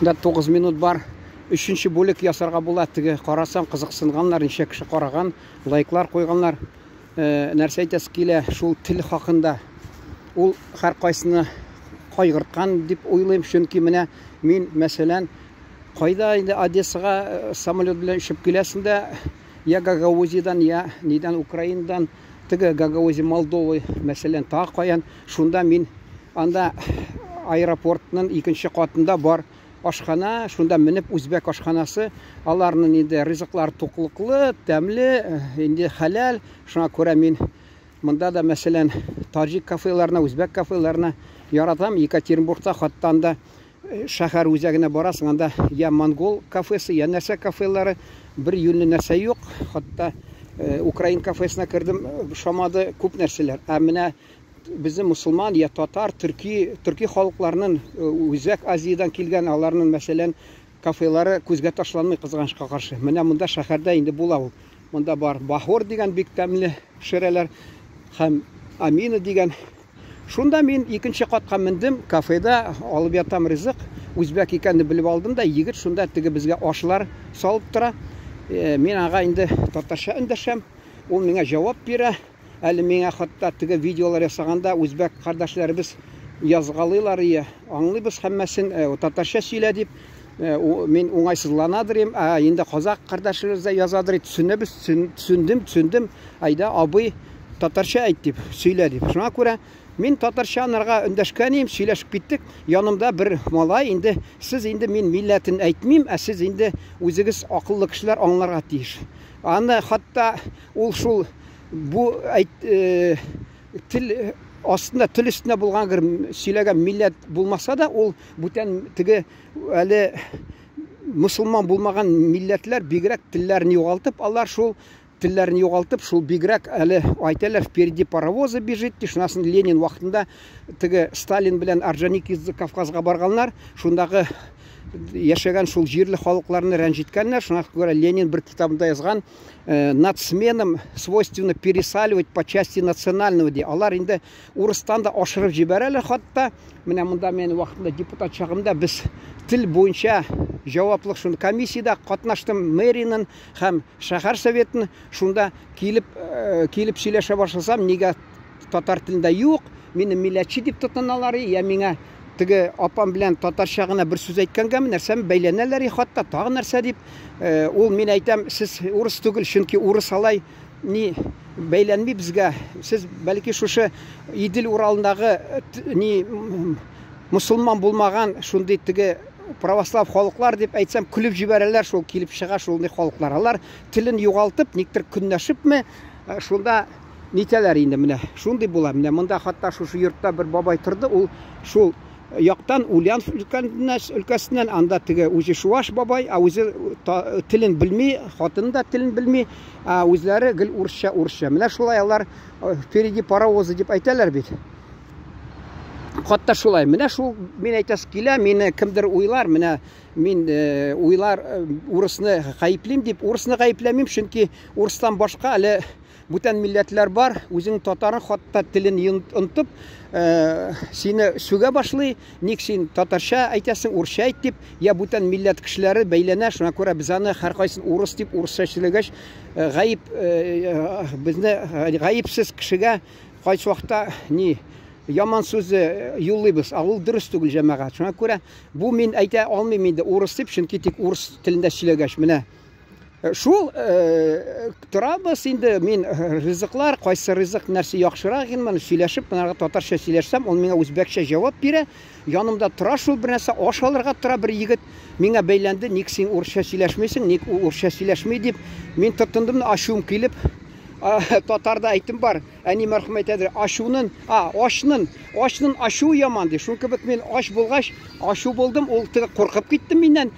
Да 9 минут бар. Үшінші бөлек ясарға болады. Теге қарасам қызықсынғанлар, неше кіші қараған, лайклар қойғанлар. Нәрсе айтасы келе, шул тіл хақында. Ул һәр кайсыны кайгырткан дип уйлыйм, чөнки менә мин мәсәлән кайда инде Одессага самолет белән очып киләсең дә, я Гагаузидан, я нидән Украинадан, теге Гагаузия Молдова мәсәлән тагы каян, шунда мин анда аэропортның икенче катында бар ашхана, шунда менеп үзбәк ашханасы, аларның инде ризыклар туклыклы, тәмле, инде халал, шуңа күрә мин монда да мәсәлән таҗик кафеларына, үзбәк кафеларына яратам. Екатеринбургта хатта анда шәһәр үзәгенә барасың, анда я монгол кафесы, я нәрсә кафелары, бер юньле нәрсә юк. Хатта Украин кафесына кердем, шамады күп нәрсәләр. Ә менә безнең мусулман, я татар, төрки халыкларның үзәк Азиядан килгән аларның мәсәлән кафелары күзгә ташланмый кызганычка каршы. Менә монда шәһәрдә инде була ул. Монда бар Бахор дигән бик тәмле ширәләр һәм Амина дигән. Шунда мин икенче катка мендем, кафеда алып ятам ризык. Үзбәк икәнне белеп алдым да, егет шунда теге безгә ашлар салып тора. Мин ага инде татарча эндәшәм. Ул миңа җавап бирә. Әле миңа хатта теге видеолар ясаганда үзбәк кардәшләребез язгалыйлар, аңлыйбыз һәммәсен, татарча сөйлә дип. Мин уңайсызланадыр, инде казак кардәшләребез дә язадыр, түсендем. Айда абый татарча әйт дип, сөйлә дип. Шуңа күрә мин татарча анарга өндәшкәнем, сөйләшеп киттек. Янымда бер малай, инде сез инде мин милләтен әйтмим, сез инде үзегез акыллы кешеләр аңларга тиеш. Аны хатта ул шул бу тел астында, тел өстендә булган сөйләгән милләт булмаса да, ул бүтән теге әле мусулман булмаган милләтләр бигрәк телләрен югалтып, алар шул телләрен югалтып, шул бигрәк әле әйтәләр, впереди паровозы бежит, шунасын Ленин вакытында теге Сталин белән Орджоникидзе Кавказга барганнар, шундагы яшәгән шул җирле халыкларны рәнҗиткәннәр. Шуңа күрә Ленин бер китабында язган, нацменам свойственно пересаливать по части национального ди. Алар инде урыстан да ашырып җибәрәләр хатта. Менә монда мен вакытында депутат чагымда без тел буенча җаваплык шуны комиссияда катнаштым, мэринең һәм шәһәр советының. Шунда килеп сөйләшә башласам, нигә татар телендә юк, мине милләтче дип тотыналар, я миңа теге апам белән татарча гына бер сүз әйткәнгә нәрсәме бәйләнәләр, хатта тагы нәрсә дип. Ул мин әйтәм, сез урыс түгел, чөнки урыс алай ни бәйләнми безгә. Сез бәлки шушы Идел Уралындагы ни мусулман булмаган шундый теге православ халыклар дип әйтсәм, күлеп җибәрәләр, шул килеп чыга шундый халыклар. Алар телен югалтып, никтер көнләшепме, шунда нитәләр инде менә. Шундый була. Менә монда хатта шушы йортта бер бабай торды, ул шул яктан Ульяновск өлкәсеннән, анда теге үзе шуаш бабай, үзе телен белми, хатын да телен белми, үзләре гел урысча. Менә шулай алар впереди паровозы дип әйтәләр бит. Хатта шулай. Менә шул мин әйтәс килә, мине кемдер уйлар, менә мин уйлар урысны гаеплим дип, урысны гаепләмим, чөнки урыстан башка әле бүтән милләтләр бар, үзең татарын хатта телен онтып, сине сүгә башлый, ник син татарча әйтәсең, урысча әйт дип, я бүтән милләт кешеләре бәйләнә. Шуңа күрә без аны һәркайсын урыс дип, урысча сөйләгәч, безне гаепсез кешегә кайсы вакытта ни яман сүзе юллыйбыз, ул дөрес түгел җәмәгать. Шуңа күрә бу мин әйтә алмыйм инде урыс дип, чөнки тик урыс телендә сөйләгәч, менә шул торабыз инде. Мин ризыклар, кайсы ризык нәрсә яхшырак икән, сөйләшеп, монарга татарча сөйләшсәм, ул миңа үзбәкчә җавап бирә. Янымда тора шул бер нәрсә, аш алырга тора бер егет, миңа бәйләнде, ник син урысча сөйләшмәйсең, ник урысча сөйләшмәй дип. Мин тотындым, ачуым килеп, татарда әйтем бар, әни мәрхүм әйтәдер, ашның ашу яман ди. Шул кебек мин аш булгач, ашу булдым, ул теге куркып китте миннән.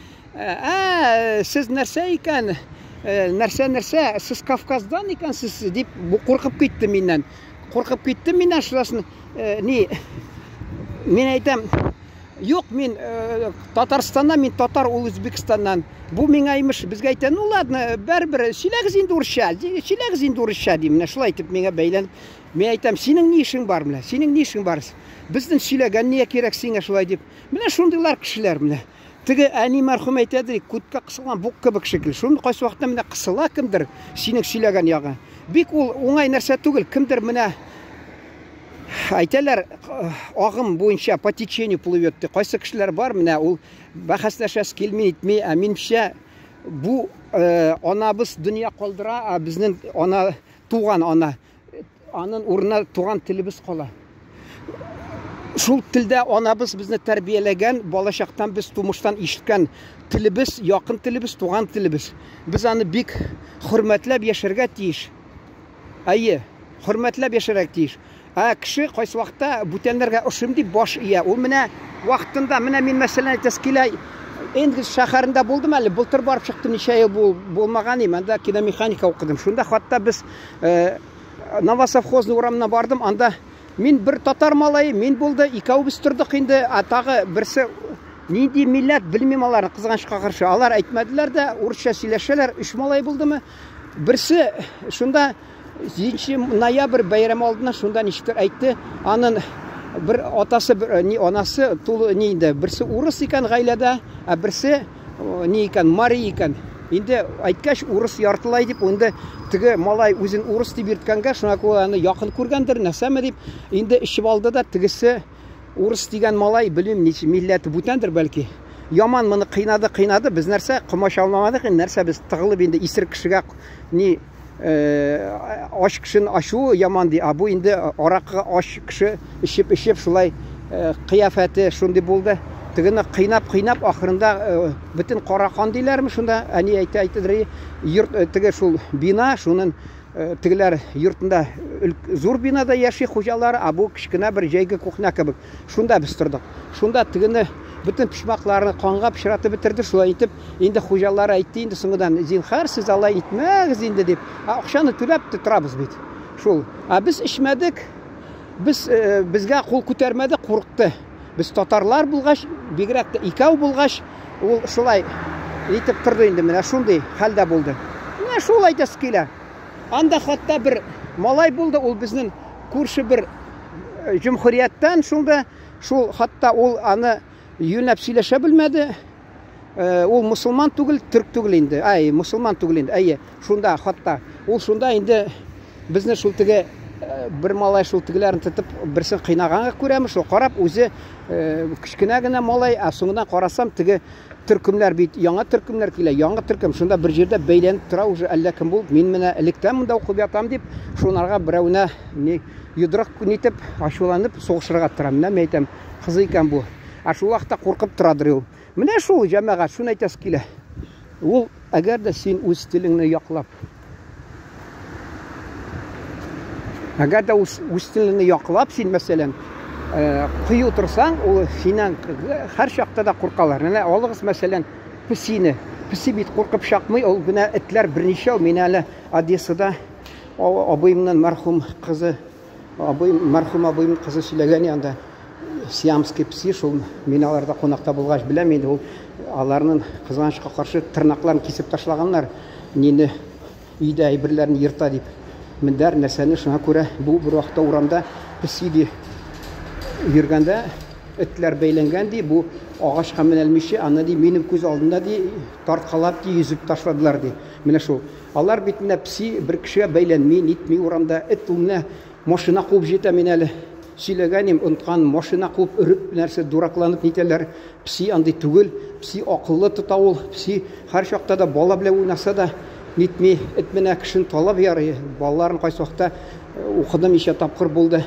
Сез нәрсә икән? Нәрсә, сез Кавказдан икәнсез дип куркып китте миннән. Шусын ни мин әйтәм, юк, мин Татарстаннан, мин татар, ул Үзбекстаннан. Бу миңа имеш, безгә әйтә, ну ладно, бер сөйләгез инде урысча ди. Менә шулай итеп миңа бәйләнеп, мен әйтәм, синең ни эшең бар, безнең сөйләгән ни кирәк сиңа шулай дип. Менә шундыйлар кешеләр, менә Теге әни мәрхүм әйтәде, күткә кысылган бук кебек шикелле. Шуны кайсы вакытта менә кысыла кемдер, синең сөйләгән ягы. Бик ул уңай нәрсә түгел. Кемдер менә әйтәләр, агым буенча по течению плывет. Кайсы кешеләр бар, менә ул бәхәсләшәс килми итми, минемчә бу анабыз дөнья калдыра, безнең ана туган ана, аның урынына туган телебез кала. Шул телдә анабыз безне тәрбияләгән, балачактан без тумыштан ишеткән телебез, якын телебез, туган телебез. Без аны бик хөрмәтләп яшәргә тиеш. Әйе, хөрмәтләп яшәргә тиеш. Кеше кайсы вакытта бүтәннәргә ошым дип баш ия. Ул менә вакытында, менә мин мәсәлән әйтәскилә Энгельс шәһәрендә булдым әле, былтыр барып чыктым, ничә ел булмаган идем. Анда киномеханика укыдым. Шунда хатта без Новосовхозный урамына бардым, анда мин бер татар малае, мин булды, икәүбез тордык инде, тагы берсе нинди милләт белмим аларны кызганычка каршы. Алар әйтмәделәр дә, урысча сөйләшәләр, 3 малай булдымы? Берсе шунда 7 ноябрь бәйрәме алдына шунда ничектер әйтте, аның bir atası, ni anası tulu ni indi. Birisi urus iken gailede, birisi ni iken mari iken. Indi aytkaş urus yartılay dip, onda tigi malay uzun urus dip yirtkanga, şuna koyany yakın kurgandır, näseme dip. Indi işip aldı da tigisi urus digen malay bilmem neçe milleti butendir belki. Yaman mını kıynadı. Biz нәрсә kumaş almamadık, нәрсә biz tığılıp indi isir kişiga ni aş kişinin aşuğu yaman di. Bu indi arakı aş kişi işip şulay kıyafeti şundi buldu. Tigini kıynap ahırında bütün Karakan dilermi şunda ani aytadırı yurt tigi şul bina şunun tigiler yurtunda zor binada yaşay hocaları bu kişkine bir jayga kuhna kebek. Şunda biz turduk. Şunda tigini bütün pişmaklarını kanğa pişiratып bitirdi. Şulay itip indi hocalar aytdı indi soңыдан zinhar siz Allah itmәгез indi dip. Акчаны төләп торабыз бит. Шул. Biz içmedik. Bizga kol күтәрмәде, курыкты. Biz татарлар булгач, бигрәк тә икәү булгач, ул шулай итеп торды инде. Менә шундый хәлдә булды. Менә шул әйтәсе килә. Анда хатта бер малай булды, ул безнең күрше бер җумһурияттан шунда шул хатта ул аны юнәп сөйләшә белмәде. Ул мусулман түгел, түрк түгел инде. Мусулман түгел инде. Әйе, шунда хатта ул шунда инде безне шул теге bir malay şul тигеләрен тотып, берсен кыйнаганга күрәме, шул карап үзе кичкенә генә малай, соңыннан карасам теге төркемнәр бит, яңа төркемнәр килә, яңа төркем, шунда бер җирдә бәйләнеп тора, уже әллә кем булып, мин менә электән монда укып ятам дип, шунарга берәүнә ни йодрык нитеп, ачуланып сугышырга тора. Менә мен әйтәм, кызы икән бу. Шул вакытта куркып торадыр ул. Менә шул җәмәгать, шуны әйтәсе килә. Ул әгәр дә син үз телеңне яклап, әгәр дә үз телеңне яклап, син мәсәлән кыю торсаң, ул синнән һәр чакта да куркалар. Менә алыгыз мәсәлән песине. Песи бит куркып чакмый, ул гына этләр берничә, мен әле Одессада абыйымның мәрхүм кызы, абыйым кызы сөйләгән анда. Сиамский пси, шул мин аларда кунакта булгач беләм инде, ул аларның кызганычка каршы тырнакларын кисеп ташлаганнар, нине өйдә әйберләрен йырта дип. Мендәр нәрсәне шуңа күрә бу бер вакытта урамда пси ди йөргәндә этләр бәйләнгән ди, бу агачка менелмичә, аны ди минем күз алдында ди тарткалап ди йөзеп ташладылар ди. Менә шул. Алар бит менә пси бер кешегә бәйләнми, нитми урамда эт менә машина куып җитә, мин әле сөйләгәнем, онткан машина куып үреп нәрсә дуракланып нитәләр. Пси андый түгел, пси акыллы тота ул, пси һәр чакта да бала белән уйнаса да нитми, эт менә кешен талап ярый. Балаларын кайсы вакытта укыдым, ничә тапкыр булды.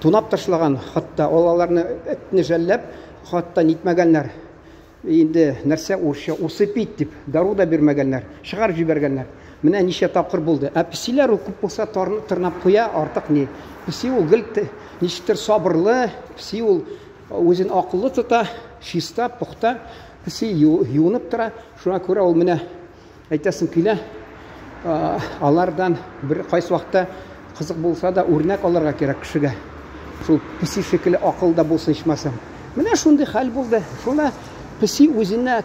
Тунап ташлаган, хатта аларны этне жәлләп, хатта нитмәгәннәр. Инде нәрсә урысча усыпить дип, дару да бирмәгәннәр, чыгарып җибәргәннәр. Менә ничә тапкыр булды. Псиләр ул күп булса тырнап куя, артык ни. Пси ул гел ничектер сабырлы, пси ул үзен акыллы тота, чиста, пухта, пси юынып тора. Шуңа күрә ул менә әйтәсем килә, алардан бер кайсы вакытта кызык булса да үрнәк алырга кирәк кешегә. Шул пси шикелле акылда булсын ичмасам. Менә шундый хәл булды. Шуна пси үзенә